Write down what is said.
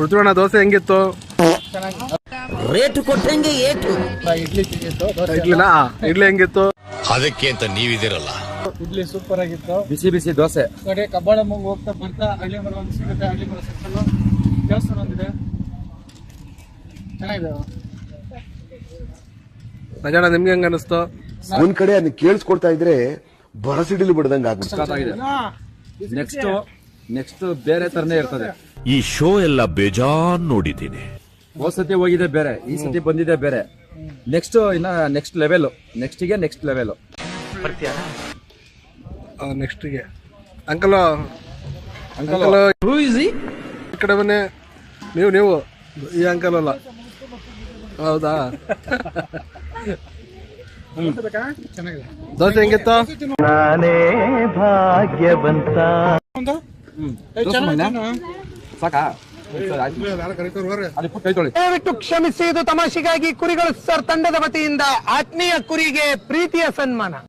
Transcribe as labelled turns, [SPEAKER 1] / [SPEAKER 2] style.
[SPEAKER 1] ಋತುವಣ್ಣ ದೋಸೆ ಹೆಂಗಿತ್ತು?
[SPEAKER 2] ರೇಟು ಕೊಟ್ಟಂಗೆ ಏಟು.
[SPEAKER 1] ಇಡ್ಲಿ ಹೆಂಗಿತ್ತು?
[SPEAKER 3] ಅದಕ್ಕೆ ಅಂತ ನೀವಿದಿರಲ್ಲ.
[SPEAKER 4] ಇಡ್ಲಿ ಸೂಪರ್ ಆಗಿತ್ತು.
[SPEAKER 5] ಬಿಸಿ ಬಿಸಿ ದೋಸೆ.
[SPEAKER 4] ಕಡೆ ಕಬ್ಬಾಳ ಮುಂಗ್ ಹೋಗ್ತಾ ಬರ್ತಾ ಹಳ್ಳಿ ಮರ ಒಂದು ಸಿಗುತ್ತೆ. ಹಳ್ಳಿ ಮರ ಸೆಕ್ಷನ್ ದೇವಸ್ಥಾನ ಒಂದಿದೆ, ಚೆನ್ನಾಗಿದೆ.
[SPEAKER 1] ರಾಜಣ್ಣ ನಿಮ್ಗೆ ಹೆಂಗ ಅನಿಸ್ತು?
[SPEAKER 6] ಒಂದ್ ಕಡೆ ಅದನ್ನ ಕೇಳಿಸ್ಕೊಡ್ತಾ ಇದ್ರೆ ಬರಸಿಡಿಲು ಬಿಡದಂಗ
[SPEAKER 5] ಆಗಿದೆ. ನೆಕ್ಸ್ಟ್ ಬೇರೆ ತರನೇ ಇರ್ತದೆ.
[SPEAKER 3] ಈ ಶೋ ಎಲ್ಲ ಬೇಜಾನ್ ನೋಡಿದ್ದೀನಿ.
[SPEAKER 5] ಹೋದ್ ಸತಿ ಹೋಗಿದೆ ಬೇರೆ, ಈ ಸತಿ ಬಂದಿದೆ ಬೇರೆ. ನೆಕ್ಸ್ಟ್ ಇನ್ನ ನೆಕ್ಸ್ಟ್ ಲೆವೆಲ್, ನೆಕ್ಸ್ಟ್ ಲೆವೆಲ್.
[SPEAKER 1] ನೆಕ್ಸ್ಟ್ಗೆ ಅಂಕಲ್ ಈ ಕಡೆ ಬನ್ನಿ. ನೀವು ಈ ಅಂಕಲ್ ಅಲ್ಲ, ಹೌದಾ?
[SPEAKER 4] ಚೆನ್ನಾಗಿದೆ.
[SPEAKER 1] ದೋಸೆ ಹೆಂಗಿತ್ತು?
[SPEAKER 2] ನಾನೇ ಭಾಗ್ಯವಂತ.
[SPEAKER 5] ಸಾಕಾ? ಕೈ ತೊಳಿ.
[SPEAKER 7] ದಯವಿಟ್ಟು ಕ್ಷಮಿಸಿ, ಇದು ತಮಾಷೆಗಾಗಿ ಕುರಿಗಳು ಸರ್ ತಂಡದ ವತಿಯಿಂದ ಆತ್ಮೀಯ ಕುರಿಗೆ ಪ್ರೀತಿಯ ಸನ್ಮಾನ.